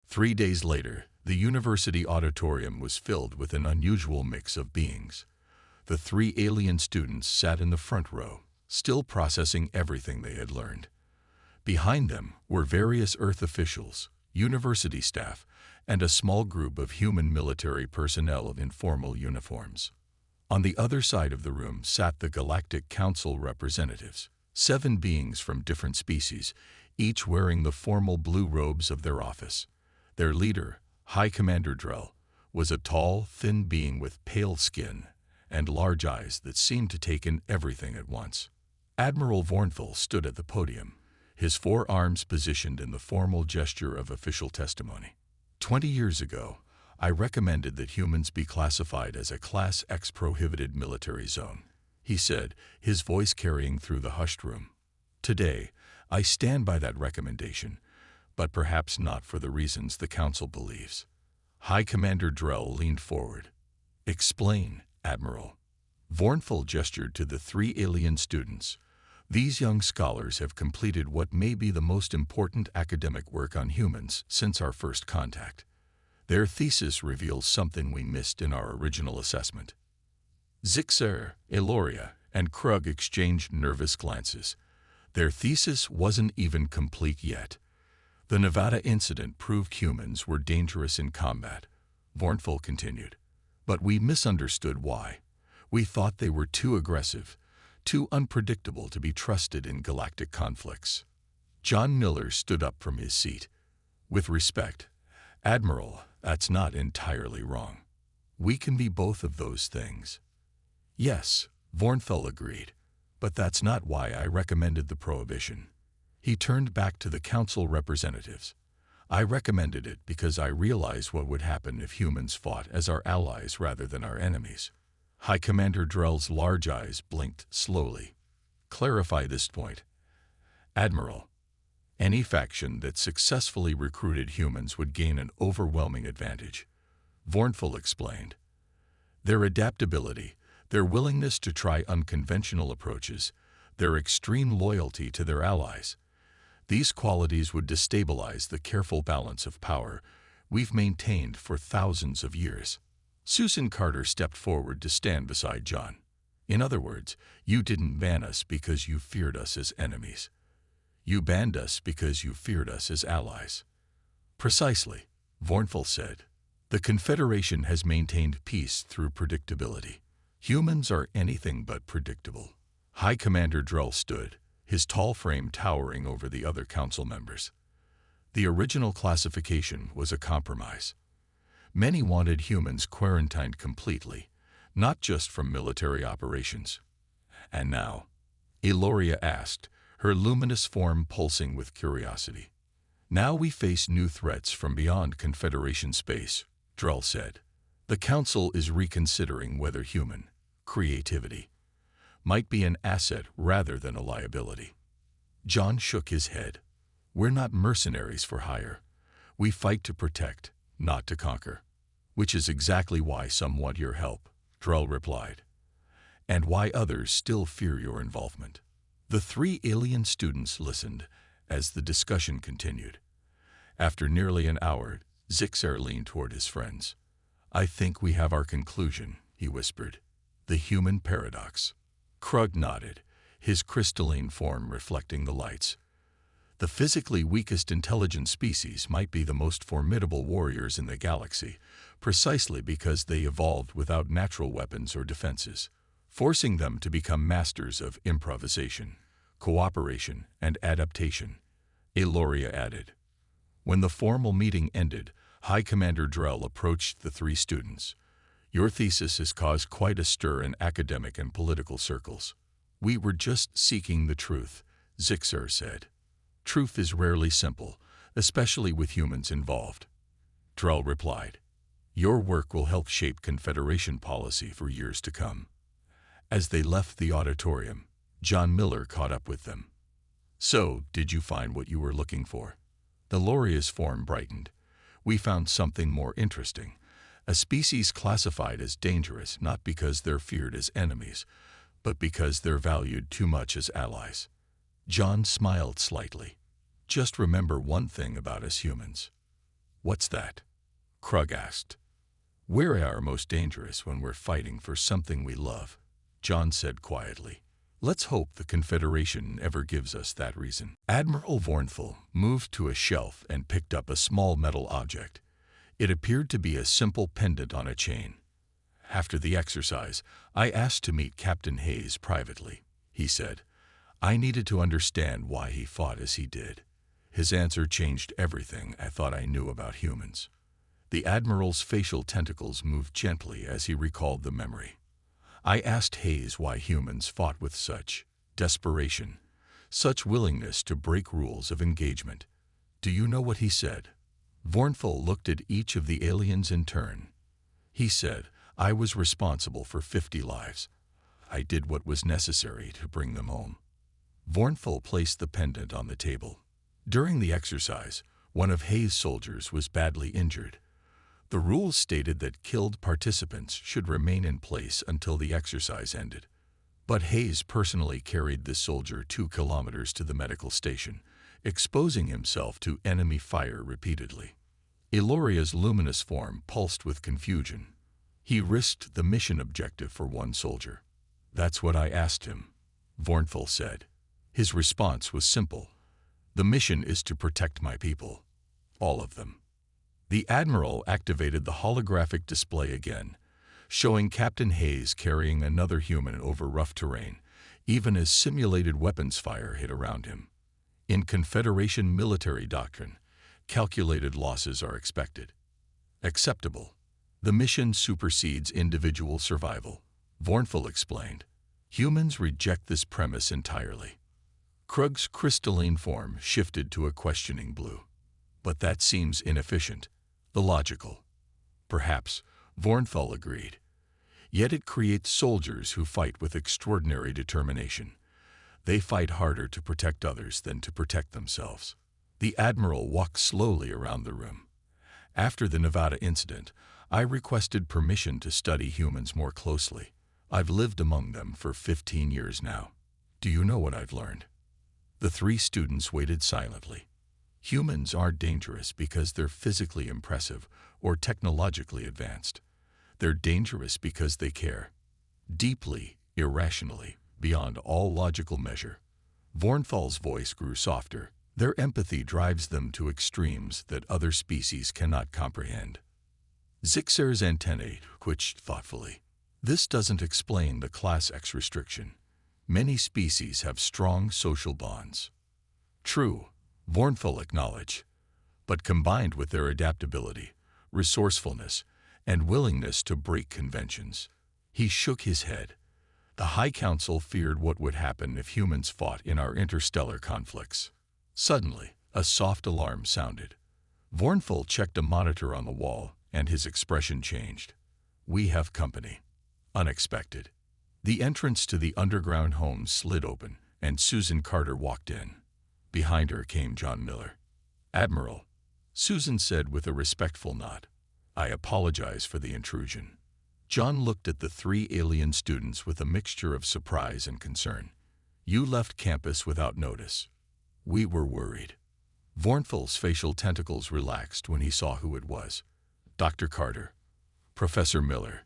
3 days later, the university auditorium was filled with an unusual mix of beings. The three alien students sat in the front row, still processing everything they had learned. Behind them were various Earth officials, university staff, and a small group of human military personnel in formal uniforms. On the other side of the room sat the Galactic Council representatives, 7 beings from different species, each wearing the formal blue robes of their office. Their leader, High Commander Drell, was a tall, thin being with pale skin and large eyes that seemed to take in everything at once. Admiral Vornthal stood at the podium, his 4 arms positioned in the formal gesture of official testimony. 20 years ago, I recommended that humans be classified as a Class X prohibited military zone, he said, his voice carrying through the hushed room. Today, I stand by that recommendation, but perhaps not for the reasons the Council believes. High Commander Drell leaned forward. Explain, Admiral. Vornthal gestured to the 3 alien students. These young scholars have completed what may be the most important academic work on humans since our first contact. Their thesis reveals something we missed in our original assessment. Zixer, Eloria, and Krug exchanged nervous glances. Their thesis wasn't even complete yet. The Nevada incident proved humans were dangerous in combat, Vornthal continued. But we misunderstood why. We thought they were too aggressive, too unpredictable to be trusted in galactic conflicts. John Miller stood up from his seat. With respect, Admiral, that's not entirely wrong. We can be both of those things. Yes, Vornthal agreed, but that's not why I recommended the prohibition. He turned back to the Council representatives. I recommended it because I realized what would happen if humans fought as our allies rather than our enemies. High Commander Drell's large eyes blinked slowly. Clarify this point. Admiral, any faction that successfully recruited humans would gain an overwhelming advantage, Vornthal explained. Their adaptability, their willingness to try unconventional approaches, their extreme loyalty to their allies, these qualities would destabilize the careful balance of power we've maintained for thousands of years. Susan Carter stepped forward to stand beside John. In other words, you didn't ban us because you feared us as enemies. You banned us because you feared us as allies. Precisely, Vornthal said. The Confederation has maintained peace through predictability. Humans are anything but predictable. High Commander Drell stood, his tall frame towering over the other council members. The original classification was a compromise. Many wanted humans quarantined completely, not just from military operations. And now, Eloria asked, her luminous form pulsing with curiosity. Now we face new threats from beyond Confederation space, Drell said. The Council is reconsidering whether human creativity might be an asset rather than a liability. John shook his head. We're not mercenaries for hire. We fight to protect, not to conquer. Which is exactly why some want your help, Drell replied. And why others still fear your involvement. The 3 alien students listened as the discussion continued. After nearly an hour, Zixer leaned toward his friends. I think we have our conclusion, he whispered. The human paradox. Krug nodded, his crystalline form reflecting the lights. The physically weakest intelligent species might be the most formidable warriors in the galaxy, precisely because they evolved without natural weapons or defenses, forcing them to become masters of improvisation, cooperation, and adaptation, Eloria added. When the formal meeting ended, High Commander Drell approached the 3 students. Your thesis has caused quite a stir in academic and political circles. We were just seeking the truth, Zixer said. Truth is rarely simple, especially with humans involved. Drell replied. Your work will help shape Confederation policy for years to come. As they left the auditorium, John Miller caught up with them. So, did you find what you were looking for? Eloria's form brightened. We found something more interesting. A species classified as dangerous not because they're feared as enemies, but because they're valued too much as allies. John smiled slightly. Just remember one thing about us humans. "What's that?" Krug asked. "We're our most dangerous when we're fighting for something we love," John said quietly. "Let's hope the Confederation never gives us that reason." Admiral Vornthal moved to a shelf and picked up a small metal object. It appeared to be a simple pendant on a chain. "After the exercise, I asked to meet Captain Hayes privately," he said. "I needed to understand why he fought as he did." His answer changed everything I thought I knew about humans. The Admiral's facial tentacles moved gently as he recalled the memory. "I asked Hayes why humans fought with such desperation, such willingness to break rules of engagement. Do you know what he said?" Vornthal looked at each of the aliens in turn. He said, "I was responsible for 50 lives. I did what was necessary to bring them home." Vornthal placed the pendant on the table. During the exercise, one of Hayes' soldiers was badly injured. The rules stated that killed participants should remain in place until the exercise ended. But Hayes personally carried this soldier 2 kilometers to the medical station, exposing himself to enemy fire repeatedly. Eloria's luminous form pulsed with confusion. "He risked the mission objective for one soldier." "That's what I asked him," Vornthal said. His response was simple. "The mission is to protect my people. All of them." The Admiral activated the holographic display again, showing Captain Hayes carrying another human over rough terrain, even as simulated weapons fire hit around him. In Confederation military doctrine, calculated losses are expected. Acceptable. The mission supersedes individual survival, Vornthal explained. Humans reject this premise entirely. Krug's crystalline form shifted to a questioning blue. "But that seems inefficient, illogical." "Perhaps," Vornthal agreed. "Yet it creates soldiers who fight with extraordinary determination. They fight harder to protect others than to protect themselves." The Admiral walked slowly around the room. "After the Nevada incident, I requested permission to study humans more closely. I've lived among them for 15 years now. Do you know what I've learned?" The 3 students waited silently. Humans aren't dangerous because they're physically impressive or technologically advanced. They're dangerous because they care. Deeply, irrationally, beyond all logical measure. Vornthal's voice grew softer. Their empathy drives them to extremes that other species cannot comprehend. Zixer's antennae twitched thoughtfully. "This doesn't explain the Class X restriction. Many species have strong social bonds." "True," Vornthal acknowledged, "but combined with their adaptability, resourcefulness, and willingness to break conventions." He shook his head. "The High Council feared what would happen if humans fought in our interstellar conflicts." Suddenly, a soft alarm sounded. Vornthal checked a monitor on the wall, and his expression changed. "We have company." Unexpected. The entrance to the underground home slid open, and Susan Carter walked in. Behind her came John Miller. "Admiral," Susan said with a respectful nod, "I apologize for the intrusion." John looked at the 3 alien students with a mixture of surprise and concern. "You left campus without notice." "We were worried." Vornthal's facial tentacles relaxed when he saw who it was. "Dr. Carter, Professor Miller,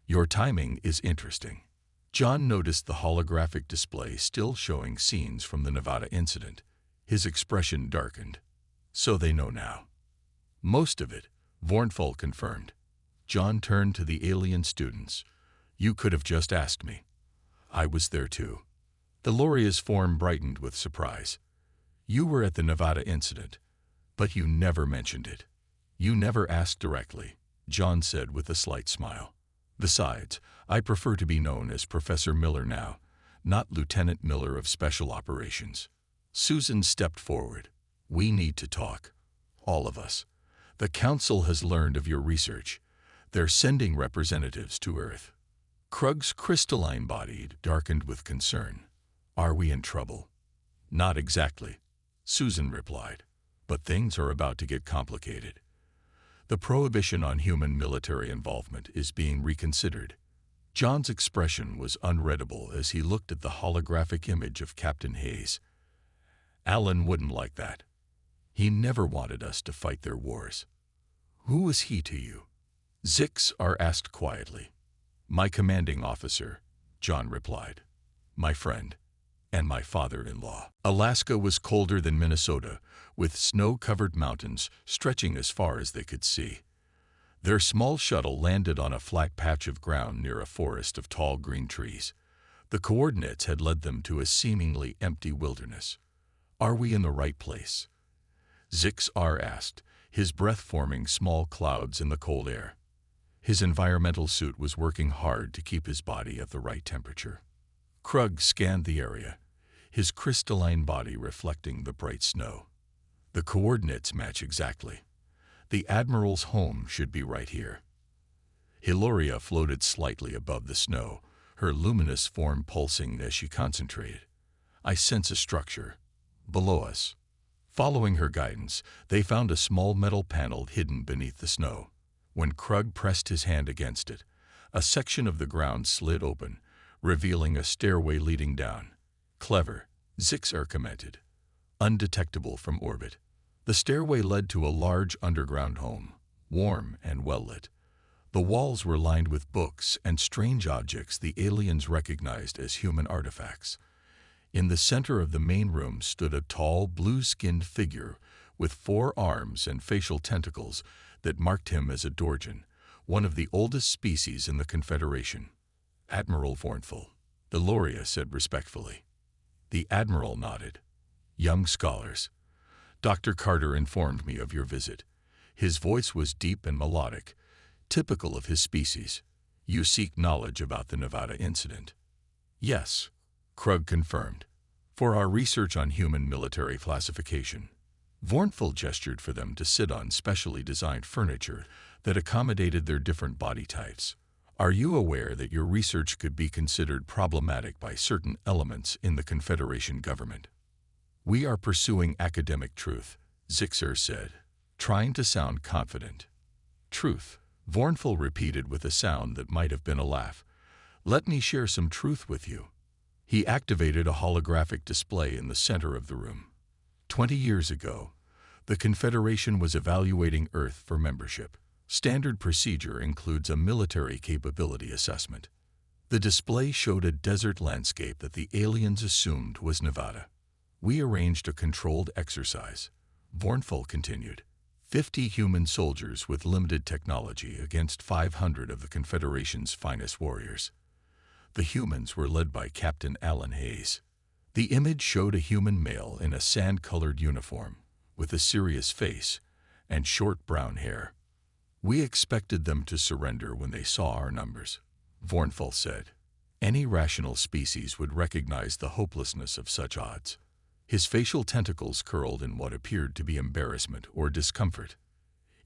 your timing is interesting." John noticed the holographic display still showing scenes from the Nevada incident. His expression darkened. "So they know now." "Most of it," Vornthal confirmed. John turned to the alien students. "You could have just asked me. I was there too." Eloria's form brightened with surprise. "You were at the Nevada incident, but you never mentioned it." "You never asked directly," John said with a slight smile. "Besides, I prefer to be known as Professor Miller now, not Lieutenant Miller of Special Operations." Susan stepped forward. "We need to talk. All of us. The Council has learned of your research. They're sending representatives to Earth." Krug's crystalline body darkened with concern. "Are we in trouble?" "Not exactly," Susan replied. "But things are about to get complicated. The prohibition on human military involvement is being reconsidered." John's expression was unreadable as he looked at the holographic image of Captain Hayes. "Alan wouldn't like that. He never wanted us to fight their wars." Who was he to you? Zix-R asked quietly. My commanding officer, John replied. My friend, and my father-in-law. Alaska was colder than Minnesota, with snow-covered mountains stretching as far as they could see. Their small shuttle landed on a flat patch of ground near a forest of tall green trees. The coordinates had led them to a seemingly empty wilderness. Are we in the right place? Zix-R asked, his breath forming small clouds in the cold air. His environmental suit was working hard to keep his body at the right temperature. Krug scanned the area, his crystalline body reflecting the bright snow. The coordinates match exactly. The Admiral's home should be right here. Hilaria floated slightly above the snow, her luminous form pulsing as she concentrated. I sense a structure. Below us. Following her guidance, they found a small metal panel hidden beneath the snow. When Krug pressed his hand against it, a section of the ground slid open, revealing a stairway leading down. Clever, Zix-R commented. Undetectable from orbit. The stairway led to a large underground home, warm and well-lit. The walls were lined with books and strange objects the aliens recognized as human artifacts. In the center of the main room stood a tall, blue-skinned figure with 4 arms and facial tentacles that marked him as a Dorjan, one of the oldest species in the Confederation. Admiral Vornful, Hilaria said respectfully. The Admiral nodded. Young scholars. Dr. Carter informed me of your visit. His voice was deep and melodic, typical of his species. You seek knowledge about the Nevada incident. Yes, Krug confirmed. For our research on human military classification. Vornful gestured for them to sit on specially designed furniture that accommodated their different body types. Are you aware that your research could be considered problematic by certain elements in the Confederation government? We are pursuing academic truth, Zix-R said, trying to sound confident. Truth, Vornful repeated with a sound that might have been a laugh. Let me share some truth with you. He activated a holographic display in the center of the room. 20 years ago, the Confederation was evaluating Earth for membership. Standard procedure includes a military capability assessment. The display showed a desert landscape that the aliens assumed was Nevada. We arranged a controlled exercise. Vornful continued. 50 human soldiers with limited technology against 500 of the Confederation's finest warriors. The humans were led by Captain Alan Hayes. The image showed a human male in a sand-colored uniform, with a serious face and short brown hair. We expected them to surrender when they saw our numbers, Vornful said. Any rational species would recognize the hopelessness of such odds. His facial tentacles curled in what appeared to be embarrassment or discomfort.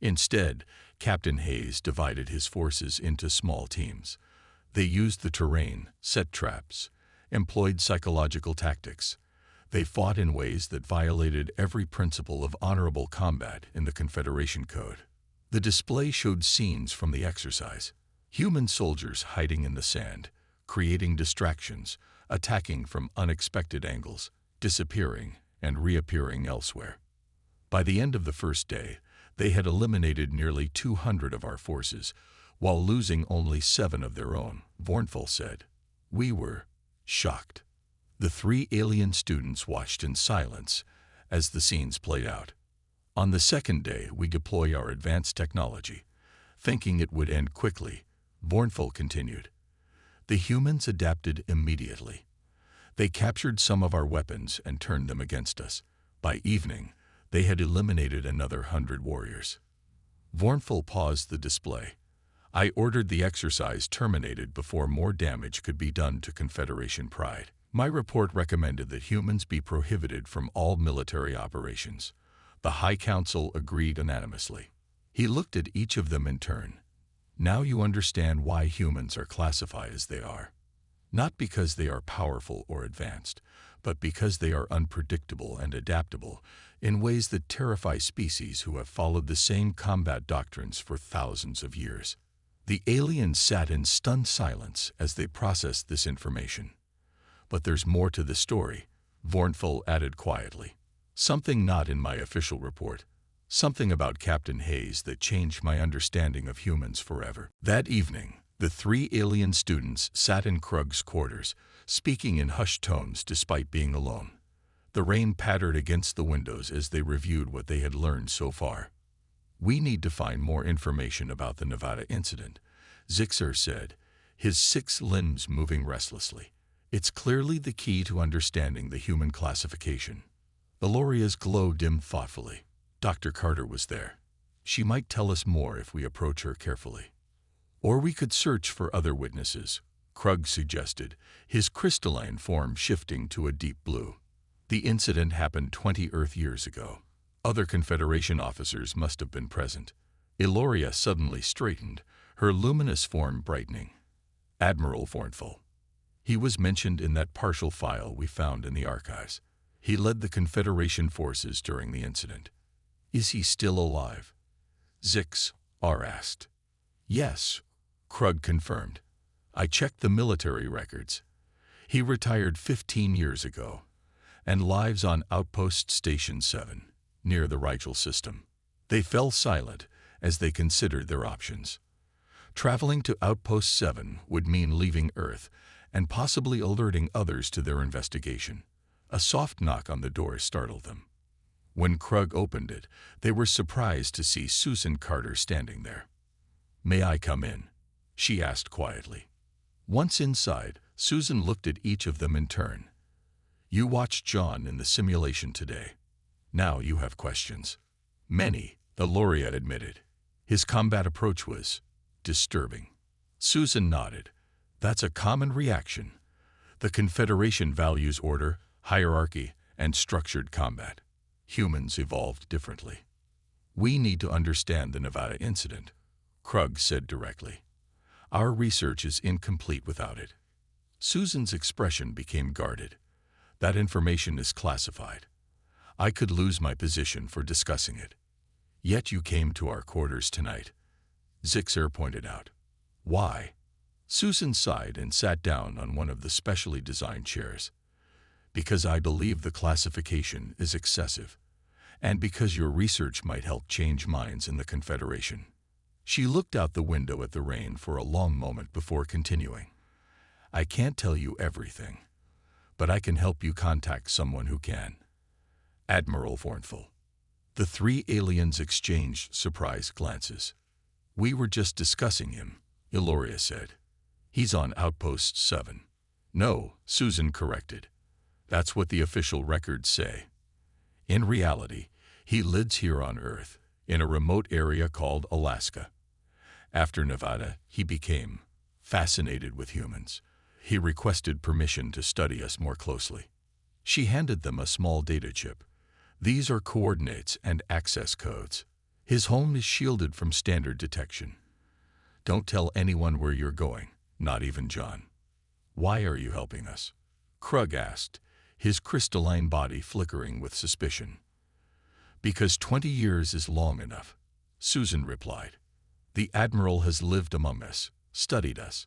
Instead, Captain Hayes divided his forces into small teams. They used the terrain, set traps, employed psychological tactics. They fought in ways that violated every principle of honorable combat in the Confederation Code. The display showed scenes from the exercise. Human soldiers hiding in the sand, creating distractions, attacking from unexpected angles, disappearing and reappearing elsewhere. By the end of the first day, they had eliminated nearly 200 of our forces, while losing only 7 of their own, Vornful said. We were shocked. The 3 alien students watched in silence as the scenes played out. On the second day, we deploy our advanced technology, thinking it would end quickly, Vornful continued. The humans adapted immediately. They captured some of our weapons and turned them against us. By evening, they had eliminated another 100 warriors. Vornful paused the display. I ordered the exercise terminated before more damage could be done to Confederation pride. My report recommended that humans be prohibited from all military operations. The High Council agreed unanimously. He looked at each of them in turn. Now you understand why humans are classified as they are. Not because they are powerful or advanced, but because they are unpredictable and adaptable in ways that terrify species who have followed the same combat doctrines for thousands of years. The aliens sat in stunned silence as they processed this information. But there's more to the story, Vornful added quietly. Something not in my official report. Something about Captain Hayes that changed my understanding of humans forever. That evening, the three alien students sat in Krug's quarters, speaking in hushed tones despite being alone. The rain pattered against the windows as they reviewed what they had learned so far. "We need to find more information about the Nevada incident," Zixer said, his 6 limbs moving restlessly. "It's clearly the key to understanding the human classification." Eloria's glow dimmed thoughtfully. Dr. Carter was there. She might tell us more if we approach her carefully. "Or we could search for other witnesses," Krug suggested, his crystalline form shifting to a deep blue. "The incident happened 20 Earth years ago. Other Confederation officers must have been present." Eloria suddenly straightened, her luminous form brightening. "Admiral Vornful. He was mentioned in that partial file we found in the archives. He led the Confederation forces during the incident." "Is he still alive?" Zix-R asked. "Yes," Krug confirmed. "I checked the military records. He retired 15 years ago, and lives on Outpost Station 7, near the Rigel system." They fell silent as they considered their options. Traveling to Outpost 7 would mean leaving Earth and possibly alerting others to their investigation. A soft knock on the door startled them. When Krug opened it, they were surprised to see Susan Carter standing there. "May I come in?" she asked quietly. Once inside, Susan looked at each of them in turn. "You watched John in the simulation today. Now you have questions." "Many," Eloria admitted. "His combat approach was disturbing." Susan nodded. "That's a common reaction. The Confederation values order, hierarchy, and structured combat. Humans evolved differently." "We need to understand the Nevada incident," Krug said directly. "Our research is incomplete without it." Susan's expression became guarded. "That information is classified. I could lose my position for discussing it." "Yet you came to our quarters tonight," Zixer pointed out. "Why?" Susan sighed and sat down on one of the specially designed chairs. "Because I believe the classification is excessive, and because your research might help change minds in the Confederation." She looked out the window at the rain for a long moment before continuing. "I can't tell you everything, but I can help you contact someone who can." "Admiral Vornful." The three aliens exchanged surprised glances. "We were just discussing him," Eloria said. "He's on Outpost 7. "No," Susan corrected. "That's what the official records say. In reality, he lives here on Earth, in a remote area called Alaska. After Nevada, he became fascinated with humans. He requested permission to study us more closely." She handed them a small data chip. "These are coordinates and access codes. His home is shielded from standard detection. Don't tell anyone where you're going, not even John." "Why are you helping us?" Krug asked, his crystalline body flickering with suspicion. "Because 20 years is long enough," Susan replied. "The Admiral has lived among us, studied us.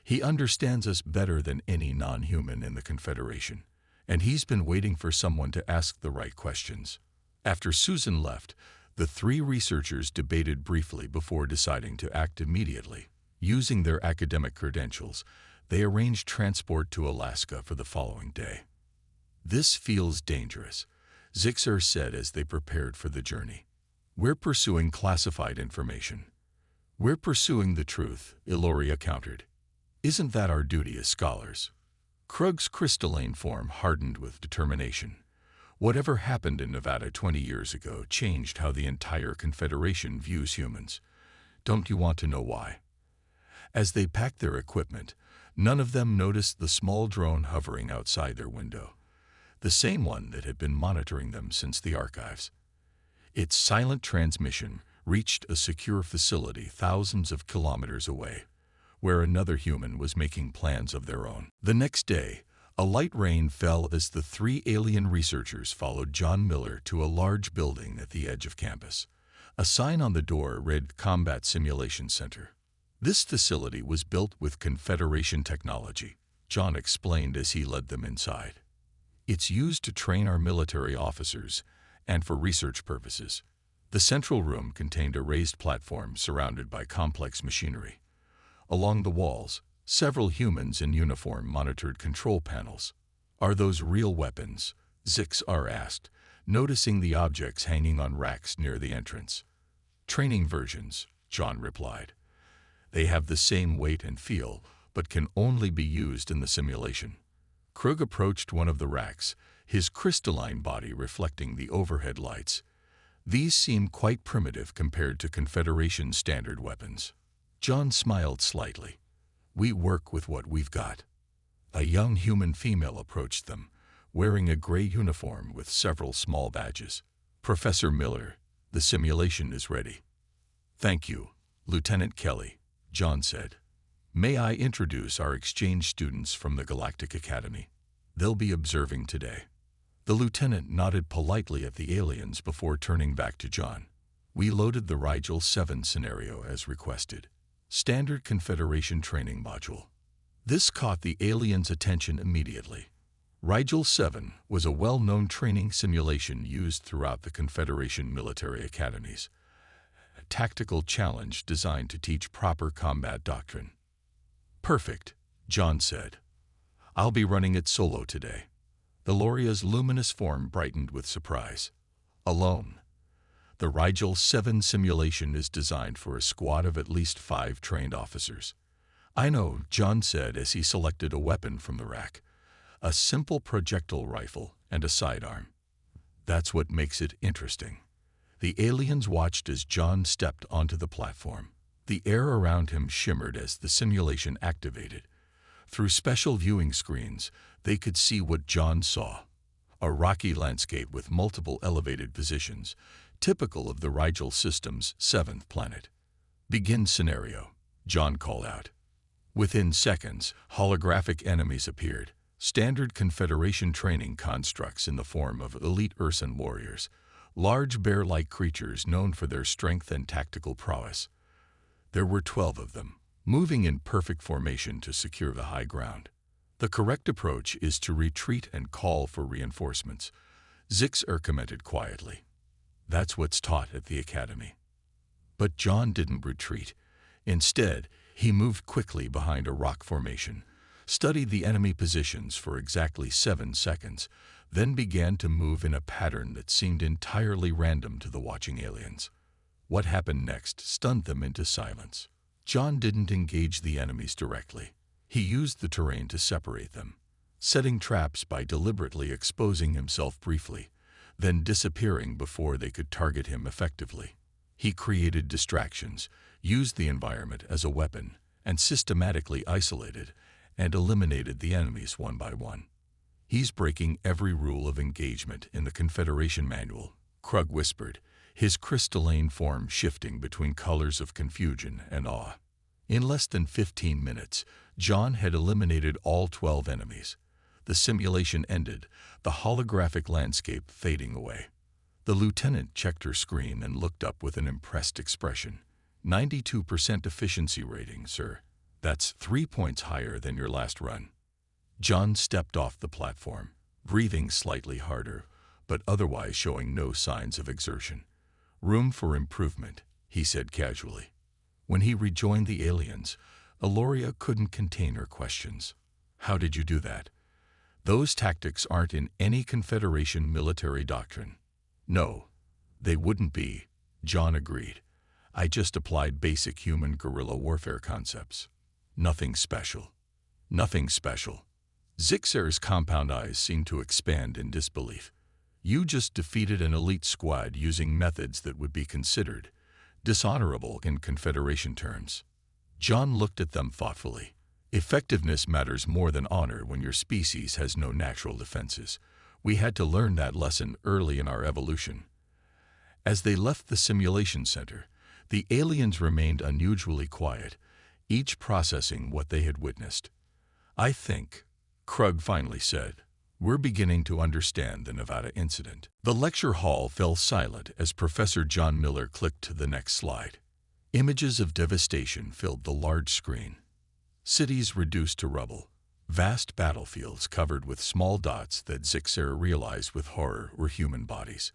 He understands us better than any non-human in the Confederation, and he's been waiting for someone to ask the right questions." After Susan left, the three researchers debated briefly before deciding to act immediately. Using their academic credentials, they arranged transport to Alaska for the following day. "This feels dangerous," Zixer said as they prepared for the journey. "We're pursuing classified information." "We're pursuing the truth," Eloria countered. "Isn't that our duty as scholars?" Krug's crystalline form hardened with determination. Whatever happened in Nevada 20 years ago changed how the entire Confederation views humans. Don't you want to know why? As they packed their equipment, none of them noticed the small drone hovering outside their window, the same one that had been monitoring them since the archives. Its silent transmission reached a secure facility thousands of kilometers away, where another human was making plans of their own. The next day, a light rain fell as the three alien researchers followed John Miller to a large building at the edge of campus. A sign on the door read Combat Simulation Center. This facility was built with Confederation technology, John explained as he led them inside. "It's used to train our military officers and for research purposes. The central room contained a raised platform surrounded by complex machinery. Along the walls, several humans in uniform monitored control panels. "Are those real weapons?" Zixar asked, noticing the objects hanging on racks near the entrance. "Training versions," John replied. "They have the same weight and feel, but can only be used in the simulation." Krug approached one of the racks, his crystalline body reflecting the overhead lights. "These seem quite primitive compared to Confederation standard weapons." John smiled slightly. "We work with what we've got." A young human female approached them, wearing a gray uniform with several small badges. "Professor Miller, the simulation is ready." "Thank you, Lieutenant Kelly," John said. "May I introduce our exchange students from the Galactic Academy? They'll be observing today." The lieutenant nodded politely at the aliens before turning back to John. "We loaded the Rigel 7 scenario as requested. Standard Confederation training module." This caught the aliens' attention immediately. Rigel 7 was a well-known training simulation used throughout the Confederation military academies. A tactical challenge designed to teach proper combat doctrine. "Perfect," John said. "I'll be running it solo today." The Loria's luminous form brightened with surprise. "Alone?" "The Rigel 7 simulation is designed for a squad of at least 5 trained officers." "I know," John said as he selected a weapon from the rack. "A simple projectile rifle and a sidearm." "That's what makes it interesting." The aliens watched as John stepped onto the platform. The air around him shimmered as the simulation activated. Through special viewing screens, they could see what John saw: a rocky landscape with multiple elevated positions, typical of the Rigel system's 7th planet. "Begin scenario," John called out. Within seconds, holographic enemies appeared, standard Confederation training constructs in the form of elite Ursan warriors, large bear-like creatures known for their strength and tactical prowess. There were 12 of them, moving in perfect formation to secure the high ground. "The correct approach is to retreat and call for reinforcements," Zixar commented quietly. "That's what's taught at the academy." But John didn't retreat. Instead, he moved quickly behind a rock formation, studied the enemy positions for exactly 7 seconds, then began to move in a pattern that seemed entirely random to the watching aliens. What happened next stunned them into silence. John didn't engage the enemies directly. He used the terrain to separate them, setting traps by deliberately exposing himself briefly, then disappearing before they could target him effectively. He created distractions, used the environment as a weapon, and systematically isolated and eliminated the enemies one by one. "He's breaking every rule of engagement in the Confederation manual," Krug whispered, his crystalline form shifting between colors of confusion and awe. In less than 15 minutes, John had eliminated all 12 enemies. The simulation ended, the holographic landscape fading away. The lieutenant checked her screen and looked up with an impressed expression. 92% efficiency rating, sir. That's 3 points higher than your last run." John stepped off the platform, breathing slightly harder, but otherwise showing no signs of exertion. "Room for improvement," he said casually. When he rejoined the aliens, Aloria couldn't contain her questions. "How did you do that? Those tactics aren't in any Confederation military doctrine." "No, they wouldn't be," John agreed. "I just applied basic human guerrilla warfare concepts. Nothing special." "Nothing special." Zixar's compound eyes seemed to expand in disbelief. "You just defeated an elite squad using methods that would be considered dishonorable in Confederation terms." John looked at them thoughtfully. "Effectiveness matters more than honor when your species has no natural defenses. We had to learn that lesson early in our evolution." As they left the simulation center, the aliens remained unusually quiet, each processing what they had witnessed. "I think," Krug finally said, "we're beginning to understand the Nevada incident." The lecture hall fell silent as Professor John Miller clicked to the next slide. Images of devastation filled the large screen. Cities reduced to rubble, vast battlefields covered with small dots that Zixar realized with horror were human bodies.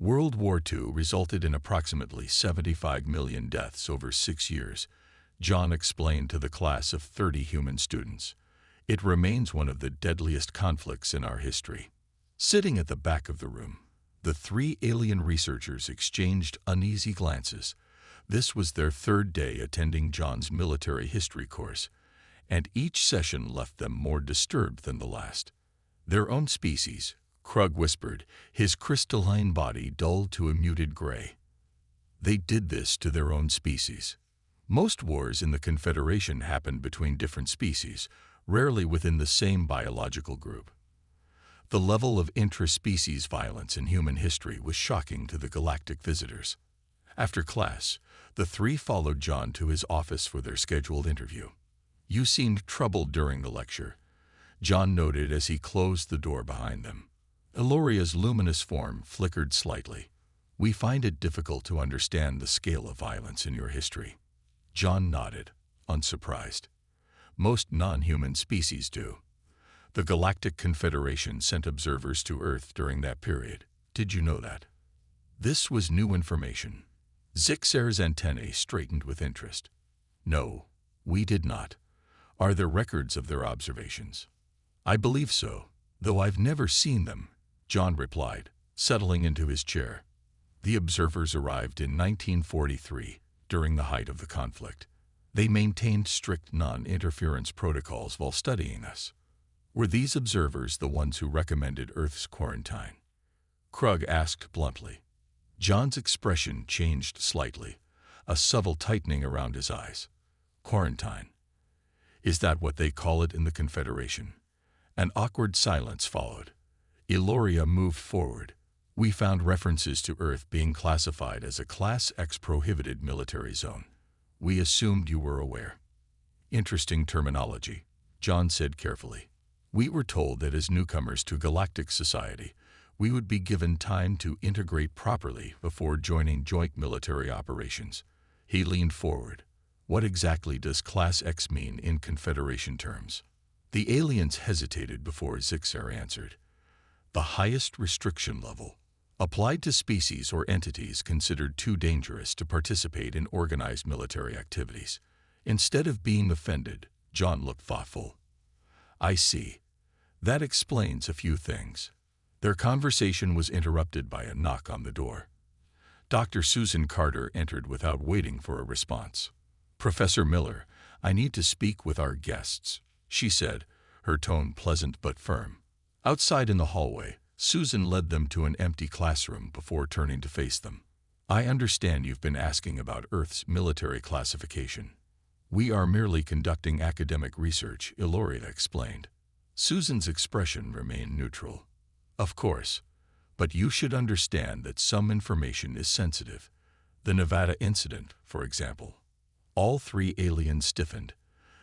World War II resulted in approximately 75 million deaths over 6 years, John explained to the class of 30 human students. It remains one of the deadliest conflicts in our history. Sitting at the back of the room, the three alien researchers exchanged uneasy glances. This was their third day attending John's military history course, and each session left them more disturbed than the last. Their own species, Krug whispered, his crystalline body dulled to a muted gray. They did this to their own species. Most wars in the Confederation happened between different species, rarely within the same biological group. The level of intra-species violence in human history was shocking to the galactic visitors. After class, the three followed John to his office for their scheduled interview. "You seemed troubled during the lecture," John noted as he closed the door behind them. Eloria's luminous form flickered slightly. "We find it difficult to understand the scale of violence in your history." John nodded, unsurprised. Most non-human species do. The Galactic Confederation sent observers to Earth during that period. Did you know that? This was new information. Zixer's antennae straightened with interest. "No, we did not. Are there records of their observations?" "I believe so, though I've never seen them," John replied, settling into his chair. "The observers arrived in 1943, during the height of the conflict. They maintained strict non-interference protocols while studying us." "Were these observers the ones who recommended Earth's quarantine?" Krug asked bluntly. John's expression changed slightly, a subtle tightening around his eyes. "Quarantine? Is that what they call it in the Confederation?" An awkward silence followed. Eloria moved forward. "We found references to Earth being classified as a Class X prohibited military zone. We assumed you were aware." "Interesting terminology," John said carefully. "We were told that as newcomers to galactic society, we would be given time to integrate properly before joining joint military operations." He leaned forward. "What exactly does Class X mean in Confederation terms?" The aliens hesitated before Zixer answered. "The highest restriction level, applied to species or entities considered too dangerous to participate in organized military activities." Instead of being offended, John looked thoughtful. "I see. That explains a few things." Their conversation was interrupted by a knock on the door. Dr. Susan Carter entered without waiting for a response. "Professor Miller, I need to speak with our guests," she said, her tone pleasant but firm. Outside in the hallway, Susan led them to an empty classroom before turning to face them. "I understand you've been asking about Earth's military classification." "We are merely conducting academic research," Eloria explained. Susan's expression remained neutral. "Of course, but you should understand that some information is sensitive. The Nevada incident, for example." All three aliens stiffened.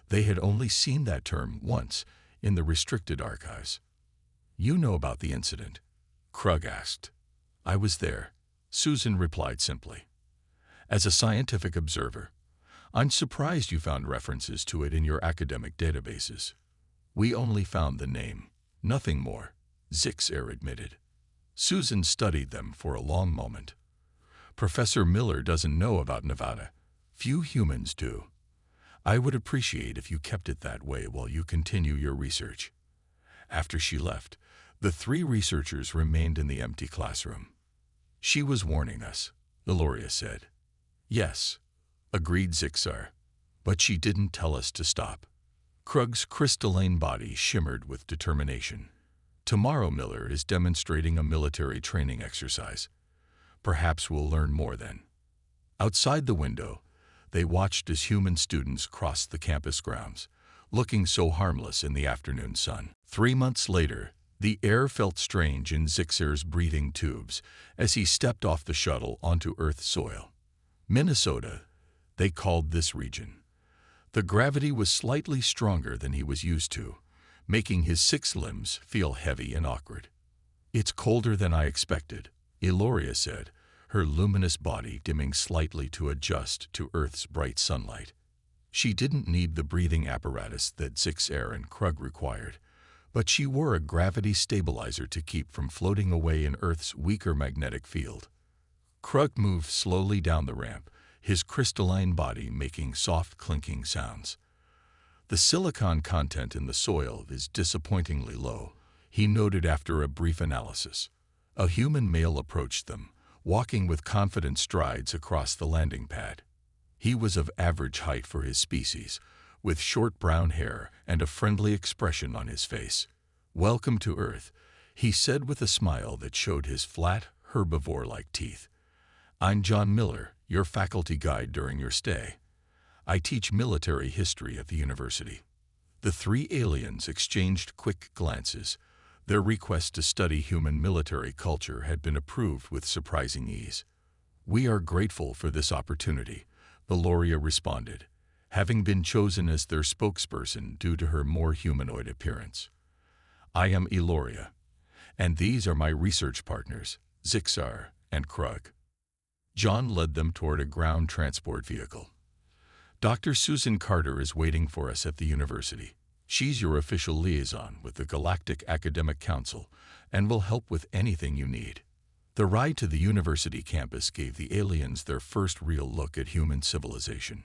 They had only seen that term once in the restricted archives. "You know about the incident?" Krug asked. "I was there," Susan replied simply. "As a scientific observer, I'm surprised you found references to it in your academic databases." "We only found the name, nothing more," Zixer admitted. Susan studied them for a long moment. "Professor Miller doesn't know about Nevada. Few humans do. I would appreciate if you kept it that way while you continue your research." After she left, the three researchers remained in the empty classroom. "She was warning us," Eloria said. "Yes," agreed Zixar, "but she didn't tell us to stop." Krug's crystalline body shimmered with determination. "Tomorrow Miller is demonstrating a military training exercise. Perhaps we'll learn more then." Outside the window, they watched as human students crossed the campus grounds, looking so harmless in the afternoon sun. 3 months later, the air felt strange in Zixer's breathing tubes as he stepped off the shuttle onto Earth's soil. Minnesota, they called this region. The gravity was slightly stronger than he was used to, making his 6 limbs feel heavy and awkward. "It's colder than I expected," Eloria said, her luminous body dimming slightly to adjust to Earth's bright sunlight. She didn't need the breathing apparatus that Zixer and Krug required, but she wore a gravity stabilizer to keep from floating away in Earth's weaker magnetic field. Krug moved slowly down the ramp, his crystalline body making soft clinking sounds. The silicon content in the soil is disappointingly low, he noted after a brief analysis. A human male approached them, walking with confident strides across the landing pad. He was of average height for his species, with short brown hair and a friendly expression on his face. "Welcome to Earth," he said with a smile that showed his flat, herbivore-like teeth. "I'm John Miller, your faculty guide during your stay. I teach military history at the university." The three aliens exchanged quick glances. Their request to study human military culture had been approved with surprising ease. "We are grateful for this opportunity," Valoria responded, having been chosen as their spokesperson due to her more humanoid appearance. "I am Eloria, and these are my research partners, Zixar and Krug." John led them toward a ground transport vehicle. "Dr. Susan Carter is waiting for us at the university. She's your official liaison with the Galactic Academic Council and will help with anything you need." The ride to the university campus gave the aliens their first real look at human civilization.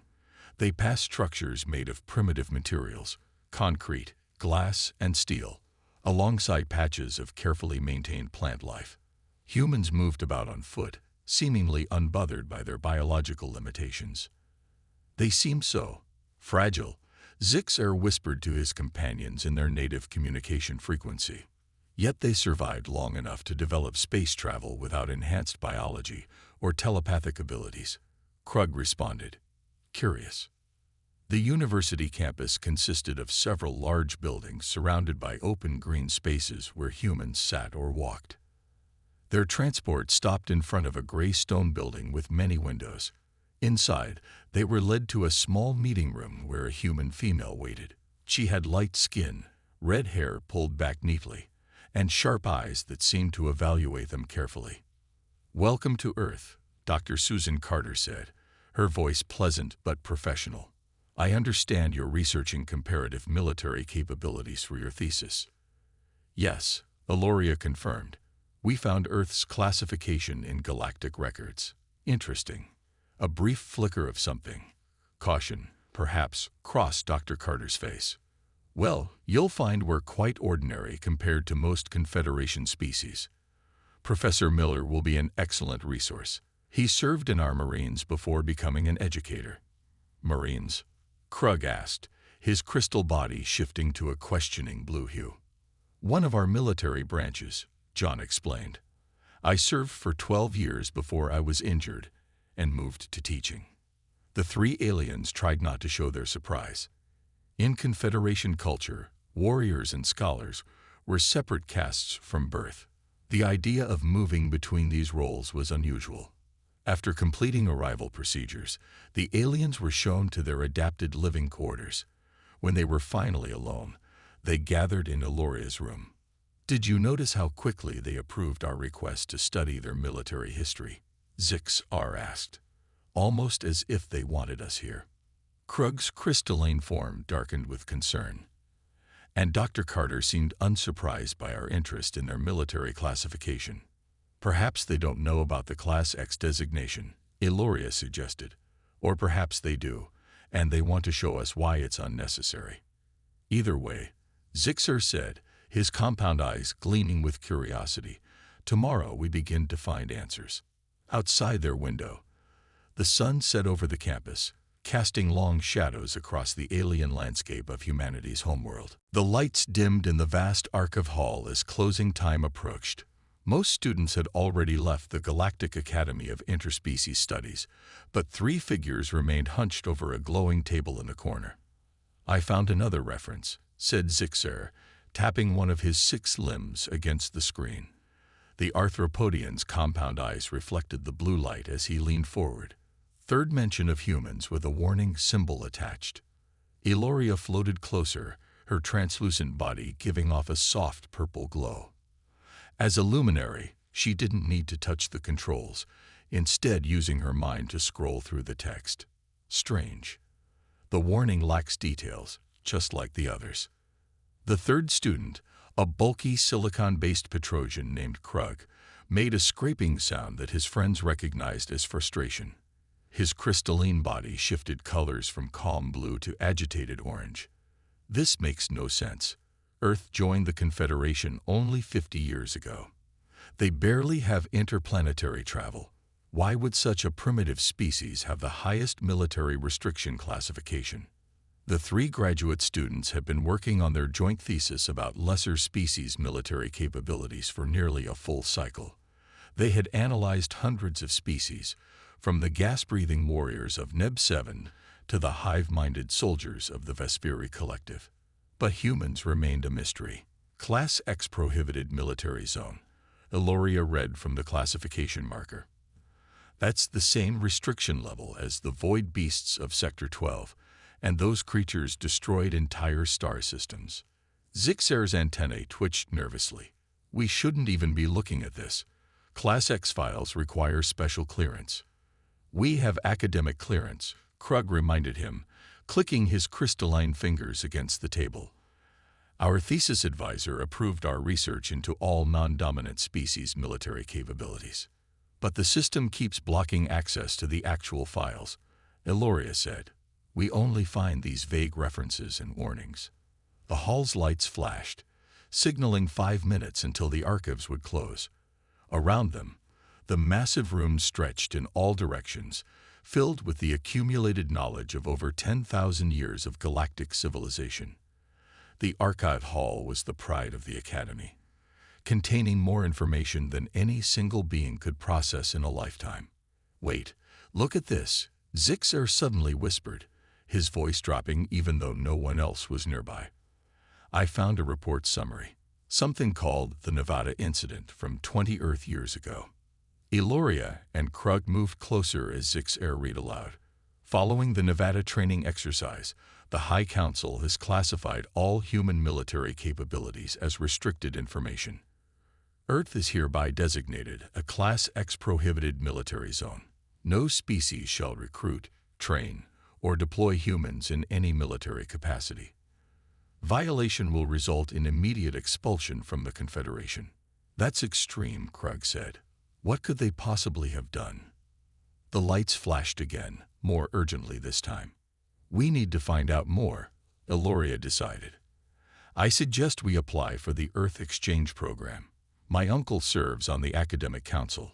They passed structures made of primitive materials, concrete, glass, and steel, alongside patches of carefully maintained plant life. Humans moved about on foot, seemingly unbothered by their biological limitations. "They seem so fragile," Zixar whispered to his companions in their native communication frequency. "Yet they survived long enough to develop space travel without enhanced biology or telepathic abilities," Krug responded, curious. The university campus consisted of several large buildings surrounded by open green spaces where humans sat or walked. Their transport stopped in front of a gray stone building with many windows. Inside, they were led to a small meeting room where a human female waited. She had light skin, red hair pulled back neatly, and sharp eyes that seemed to evaluate them carefully. "Welcome to Earth," Dr. Susan Carter said, her voice pleasant but professional. "I understand you're researching comparative military capabilities for your thesis." "Yes," Eloria confirmed. "We found Earth's classification in galactic records." "Interesting." A brief flicker of something, caution, perhaps, crossed Dr. Carter's face. "Well, you'll find we're quite ordinary compared to most Confederation species. Professor Miller will be an excellent resource. He served in our Marines before becoming an educator." "Marines?" Krug asked, his crystal body shifting to a questioning blue hue. "One of our military branches," John explained. "I served for 12 years before I was injured and moved to teaching." The three aliens tried not to show their surprise. In Confederation culture, warriors and scholars were separate castes from birth. The idea of moving between these roles was unusual. After completing arrival procedures, the aliens were shown to their adapted living quarters. When they were finally alone, they gathered in Eloria's room. "Did you notice how quickly they approved our request to study their military history?" Zixar asked, "almost as if they wanted us here." Krug's crystalline form darkened with concern, and Dr. Carter seemed unsurprised by our interest in their military classification. "Perhaps they don't know about the Class X designation," Eloria suggested. "Or perhaps they do, and they want to show us why it's unnecessary." "Either way," Zixar said, his compound eyes gleaming with curiosity, "tomorrow we begin to find answers." Outside their window, the sun set over the campus, casting long shadows across the alien landscape of humanity's homeworld. The lights dimmed in the vast archive hall as closing time approached. Most students had already left the Galactic Academy of Interspecies Studies, but three figures remained hunched over a glowing table in the corner. "I found another reference," said Zixar, tapping one of his 6 limbs against the screen. The arthropodian's compound eyes reflected the blue light as he leaned forward. "Third mention of humans with a warning symbol attached." Eloria floated closer, her translucent body giving off a soft purple glow. As a luminary, she didn't need to touch the controls, instead using her mind to scroll through the text. Strange. The warning lacks details, just like the others. The third student, A bulky silicon-based Petrosian named Krug made a scraping sound that his friends recognized as frustration. His crystalline body shifted colors from calm blue to agitated orange. This makes no sense. Earth joined the Confederation only 50 years ago. They barely have interplanetary travel. Why would such a primitive species have the highest military restriction classification? The three graduate students have been working on their joint thesis about lesser species military capabilities for nearly a full cycle. They had analyzed hundreds of species, from the gas-breathing warriors of Neb 7 to the hive-minded soldiers of the Vesperi Collective. But humans remained a mystery. Class X prohibited military zone. Eloria read from the classification marker. That's the same restriction level as the void beasts of Sector 12, and those creatures destroyed entire star systems. Zixer's antennae twitched nervously. We shouldn't even be looking at this. Class X files require special clearance. We have academic clearance, Krug reminded him, clicking his crystalline fingers against the table. Our thesis advisor approved our research into all non-dominant species military capabilities. But the system keeps blocking access to the actual files, Eloria said. We only find these vague references and warnings. The hall's lights flashed, signaling 5 minutes until the archives would close. Around them, the massive rooms stretched in all directions, filled with the accumulated knowledge of over 10,000 years of galactic civilization. The archive hall was the pride of the Academy, containing more information than any single being could process in a lifetime. Wait, look at this, Zixer suddenly whispered, his voice dropping even though no one else was nearby. I found a report summary, something called the Nevada Incident from 20 Earth years ago. Eloria and Krug moved closer as Zixer read aloud. Following the Nevada training exercise, the High Council has classified all human military capabilities as restricted information. Earth is hereby designated a Class X prohibited military zone. No species shall recruit, train, or deploy humans in any military capacity. Violation will result in immediate expulsion from the Confederation. That's extreme, Krug said. What could they possibly have done? The lights flashed again, more urgently this time. We need to find out more, Eloria decided. I suggest we apply for the Earth Exchange Program. My uncle serves on the Academic Council.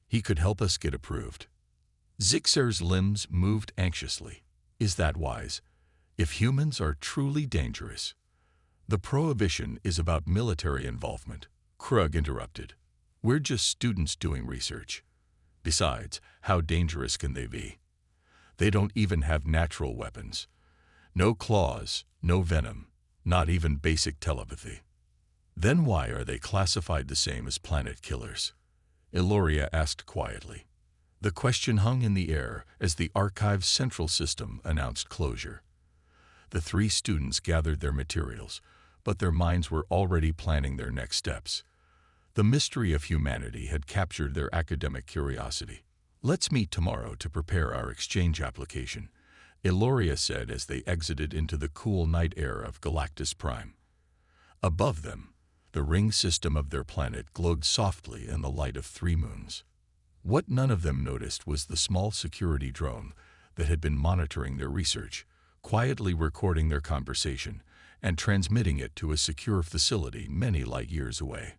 He could help us get approved. Zixer's limbs moved anxiously. Is that wise? If humans are truly dangerous. The prohibition is about military involvement, Krug interrupted. We're just students doing research. Besides, how dangerous can they be? They don't even have natural weapons. No claws, no venom, not even basic telepathy. Then why are they classified the same as planet killers? Eloria asked quietly. The question hung in the air as the archive's central system announced closure. The three students gathered their materials, but their minds were already planning their next steps. The mystery of humanity had captured their academic curiosity. Let's meet tomorrow to prepare our exchange application, Eloria said as they exited into the cool night air of Galactus Prime. Above them, the ring system of their planet glowed softly in the light of 3 moons. What none of them noticed was the small security drone that had been monitoring their research, quietly recording their conversation and transmitting it to a secure facility many light years away.